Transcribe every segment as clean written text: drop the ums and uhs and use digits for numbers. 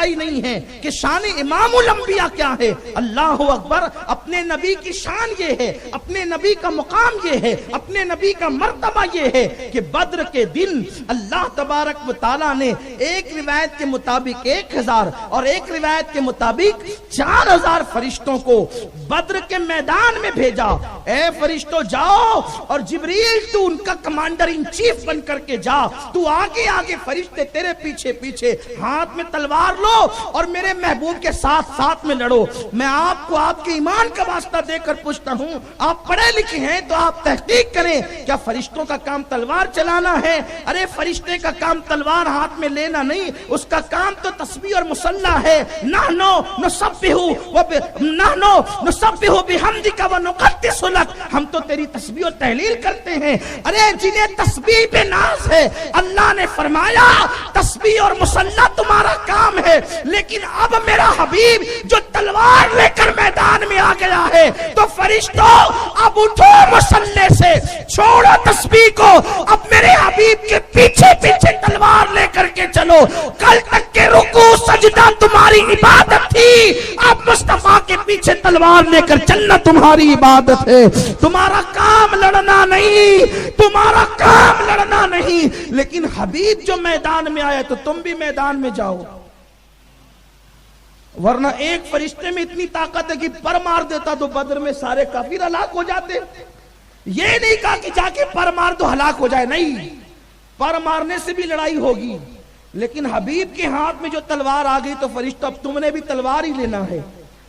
ہی نہیں ہے کہ شان امام الانبیاء کیا ہے. اللہ اکبر. اپنے نبی کی شان یہ ہے, اپنے نبی کا مقام یہ ہے, اپنے نبی کا مرتبہ یہ ہے کہ بدر کے دن اللہ تبارک و تعالیٰ نے ایک روایت کے مطابق 1000 اور ایک روایت کے مطابق 4000 فرشتوں کو بدر کے میدان میں بھیجا. اے فرشتوں جاؤ, اور جبریل تو ان کا کمانڈر ان چیف بن کر کے جا, تو آگے آگے, فرشتے تیرے پیچھے پیچھے, ہاتھ میں تلوار لو اور میرے محبوب کے ساتھ ساتھ میں لڑو. میں آپ کو آپ کے ایمان کا واسطہ دے کر پوچھتا ہوں, آپ پڑھے لکھے ہیں تو آپ تحقیق کریں, کیا فرشتوں کا کام تلوار چلانا ہے؟ ارے فرشتے کا کام تلوار ہاتھ میں لینا نہیں, اس کا کام تو تسبیح اور مصلی ہے. نحنو نسبح بحمدک و نقدس لک, ہم تو تیری تسبیح و تحلیل کرتے ہیں. ارے جنہیں تسبیح پہ ناز ہے, اللہ نے فرمایا تسبیح اور مصلی تمہارا کام ہے, لیکن اب میرا حبیب جو تلوار لے کر میدان میں آ گیا ہے, تو فرشتوں اب اٹھو مصلی سے, چھوڑو تسبیح کو, اب میرے حبیب کے پیچھے پیچھے تلوار لے کر کے چلو. کل تک کے رکوع سجدہ تمہاری عبادت تھی, اب مصطفیٰ کے پیچھے تلوار لے کر چلنا تمہاری عبادت ہے. تمہارا کام لڑنا نہیں, تمہارا کام لڑنا نہیں, لیکن حبیب جو میدان میں آیا تو تم بھی میدان میں جاؤ. ورنہ ایک فرشتے میں اتنی طاقت ہے کہ پر مار دیتا تو بدر میں سارے کافر ہلاک ہو جاتے. یہ نہیں کہا کہ جا کے پر مار تو ہلاک ہو جائے, نہیں, پر مارنے سے بھی لڑائی ہوگی, لیکن حبیب کے ہاتھ میں جو تلوار آ گئی تو فرشتہ اب تم نے بھی تلوار ہی لینا ہے.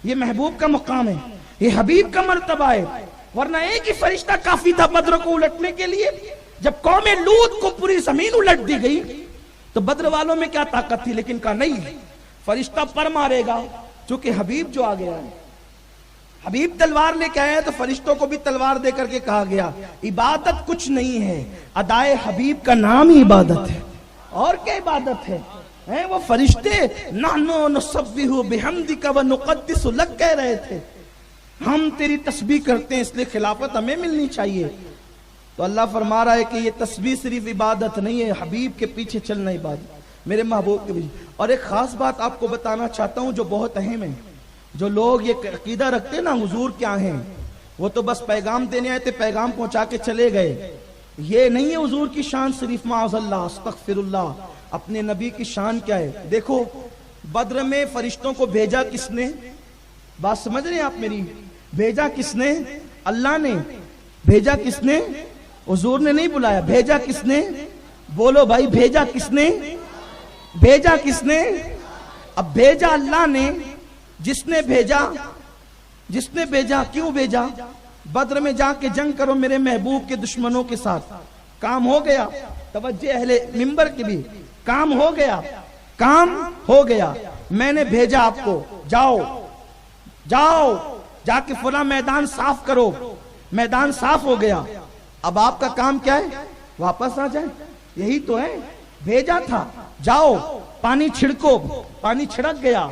یہ محبوب کا مقام ہے, یہ حبیب کا مرتبہ ہے. ورنہ ایک ہی فرشتہ کافی تھا بدر کو الٹنے کے لیے. جب قوم لوط کو پوری زمین الٹ دی گئی تو بدر والوں میں کیا طاقت تھی, لیکن کہا نہیں, فرشتہ پر مارے گا, چونکہ حبیب جو آ گیا ہے, حبیب تلوار لے کے آیا تو فرشتوں کو بھی تلوار دے کر کے کہا گیا عبادت کچھ نہیں ہے, ادائے حبیب کا نام ہی عبادت ہے. اور کیا عبادت ہے؟ وہ فرشتے نحنو نسبح بحمدک و نقدس لک کہہ رہے تھے, ہم تیری تسبیح کرتے ہیں اس لیے خلافت ہمیں ملنی چاہیے. تو اللہ فرما رہا ہے کہ یہ تسبیح صرف عبادت نہیں ہے, حبیب کے پیچھے چلنا عبادت, میرے محبوب کے پیچھے. اور ایک خاص بات آپ کو بتانا چاہتا ہوں جو بہت اہم ہے. جو لوگ یہ عقیدہ رکھتے نا حضور کیا ہیں, وہ تو بس پیغام دینے آئے تھے, پیغام پہنچا کے چلے گئے. یہ نہیں ہے حضور کی شان صرف, معاذ اللہ, استغفر اللہ. اپنے نبی کی شان کیا ہے؟ دیکھو بدر میں فرشتوں کو بھیجا کس نے؟ بات سمجھ رہے ہیں آپ میری؟ بھیجا کس نے؟ اللہ نے. بھیجا کس نے؟ حضور نے نہیں بلایا. بھیجا کس نے؟ بولو بھائی, بھیجا کس نے؟ بھیجا کس نے؟ اب بھیجا اللہ نے. جس نے بھیجا کیوں بھیجا؟ بدر میں جا کے جنگ کرو میرے محبوب کے دشمنوں کے ساتھ. کام ہو گیا. توجہ اہل منبر کی بھی, کام ہو گیا, کام ہو گیا. میں نے بھیجا آپ کو, جاؤ جا کے فلاں میدان صاف کرو. میدان صاف ہو گیا. اب آپ کا کام کیا ہے؟ واپس آ جائیں. یہی تو ہے, بھیجا تھا, جاؤ پانی چھڑکو, پانی چھڑک گیا.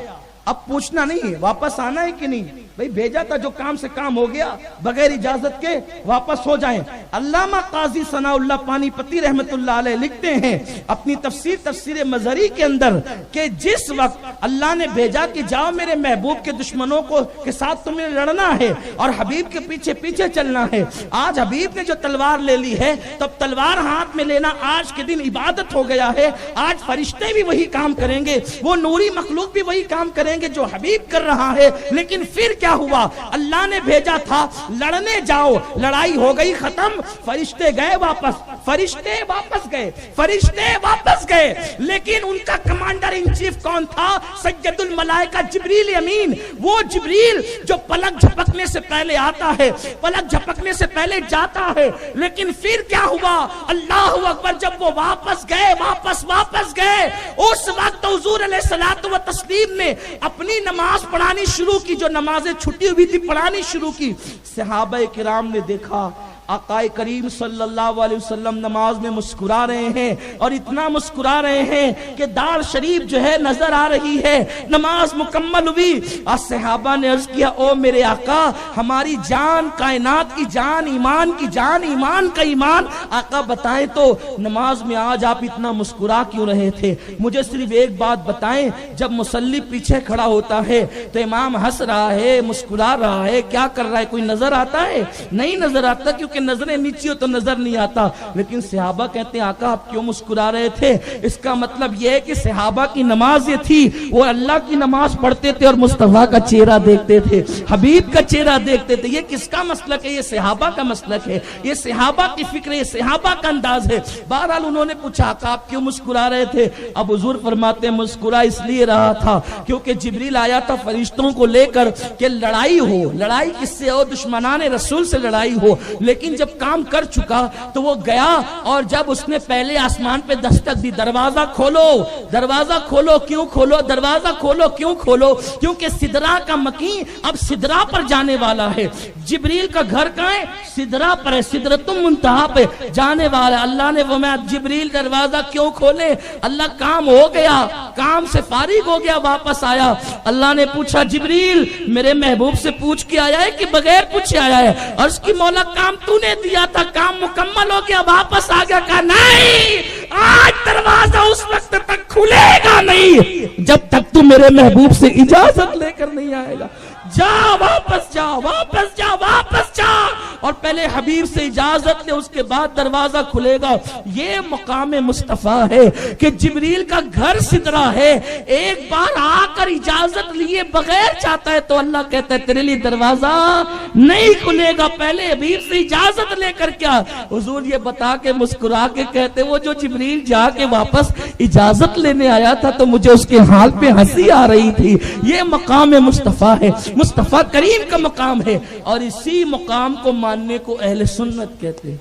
اب پوچھنا نہیں ہے واپس آنا ہے کہ نہیں, بھئی بھیجا تھا, جو کام سے کام ہو گیا, بغیر اجازت کے واپس ہو جائیں. علامہ قاضی ثناء اللہ پانی پتی رحمت اللہ علیہ لکھتے ہیں اپنی تفسیر مظہری کے اندر کہ جس وقت اللہ نے بھیجا کہ جاؤ میرے محبوب کے دشمنوں کے ساتھ تمہیں لڑنا ہے اور حبیب کے پیچھے پیچھے چلنا ہے. آج حبیب نے جو تلوار لے لی ہے, تب تلوار ہاتھ میں لینا آج کے دن عبادت ہو گیا ہے. آج فرشتے بھی وہی کام کریں گے, وہ نوری مخلوق بھی وہی کام کریں گے جو حبیب کر رہا ہے. لیکن پھر کیا ہوا؟ اللہ نے بھیجا تھا لڑنے جاؤ, لڑائی ہو گئی ختم, فرشتے گئے واپس, فرشتے واپس گئے. لیکن ان کا کمانڈر ان چیف کون تھا؟ سید الملائکہ جبریل امین. وہ جبریل جو پلک جھپکنے سے پہلے آتا ہے, پلک جھپکنے سے پہلے جاتا ہے. لیکن پھر کیا ہوا؟ اللہ اکبر, جب وہ واپس گئے اس وقت حضور علیہ الصلوۃ والتسلیم نے اپنی نماز پڑھانی شروع کی, جو نمازیں چھٹی ہوئی تھی پڑھانی شروع کی. صحابہ کرام نے دیکھا آقائے کریم صلی اللہ علیہ وسلم نماز میں مسکرا رہے ہیں اور اتنا مسکرا رہے ہیں کہ دار شریف جو ہے نظر آ رہی ہے. نماز مکمل ہوئی اور صحابہ نے عرض کیا او میرے آقا ہماری جان کائنات کی جان ایمان کی جان ایمان کا ایمان آقا بتائیں تو نماز میں آج آپ اتنا مسکرا کیوں رہے تھے؟ مجھے صرف ایک بات بتائیں جب مصلی پیچھے کھڑا ہوتا ہے تو امام ہنس رہا ہے مسکرا رہا ہے کیا کر رہا ہے کوئی نظر آتا ہے؟ نہیں نظر آتا کیونکہ نظریں نیچی ہو تو نظر نہیں آتا. لیکن صحابہ کہتے ہیں آقا آپ کیوں مسکرا رہے تھے؟ اس کا مطلب یہ ہے کہ صحابہ کی نماز یہ تھی وہ اللہ کی نماز پڑھتے تھے اور مصطفیٰ کا چہرہ دیکھتے تھے حبیب کا چہرہ دیکھتے تھے. یہ کس کا مسلک ہے؟ یہ صحابہ کا مسلک ہے یہ صحابہ کی فکر ہے یہ صحابہ کا انداز ہے. بہرحال انہوں نے پوچھا آقا آپ کیوں مسکرا رہے تھے؟ اب حضور فرماتے ہیں مسکرا اس لیے رہا تھا کیونکہ جبریل آیا تھا فرشتوں کو لے کر کہ لڑائی ہو. لڑائی کس سے ہو؟ دشمنان رسول سے لڑائی ہو. لیکن جب کام کر چکا تو وہ گیا اور جب اس نے پہلے آسمان پہ دستک دی دروازہ کھولو دروازہ کھولو. کیوں کھولو دروازہ کھولو؟ کیوں کھولو؟ کیونکہ سدرا کا مکین اب سدرا پر جانے والا ہے. جبریل کا گھر کہاں ہے؟ سدرا پر ہے سدرۃ المنتہا پہ جانے والا. اللہ نے فرمایا جبریل دروازہ کیوں کھولے؟ اللہ کام ہو گیا کام سے فارغ ہو گیا واپس آیا. اللہ نے پوچھا جبریل میرے محبوب سے پوچھ کے آیا ہے کہ بغیر پوچھے آیا ہے؟ اور اس کی مولا کام تو نے دیا تھا کام مکمل ہو گیا واپس آ گیا. کہا نہیں آج دروازہ اس وقت تک کھلے گا نہیں جب تک تو میرے محبوب سے اجازت لے کر نہیں آئے گا. جا واپس جا واپس جا واپس جا اور پہلے حبیب سے اجازت لے اس کے بعد دروازہ کھلے گا. یہ مقام مصطفیٰ ہے کہ جبریل کا گھر سدرا ہے ایک بار آ کر اجازت لیے بغیر چاہتا ہے تو اللہ کہتا ہے تیرے لیے دروازہ نہیں کھلے گا پہلے حبیب سے اجازت لے کر. کیا حضور یہ بتا کے مسکرا کے کہتے وہ جو جبریل جا کے واپس اجازت لینے آیا تھا تو مجھے اس کے حال پہ ہنسی آ رہی تھی. یہ مقام مصطفیٰ ہے مصطفیٰ کریم کا مقام ہے اور اسی مقام کو ماننے کو اہل سنت کہتے ہیں.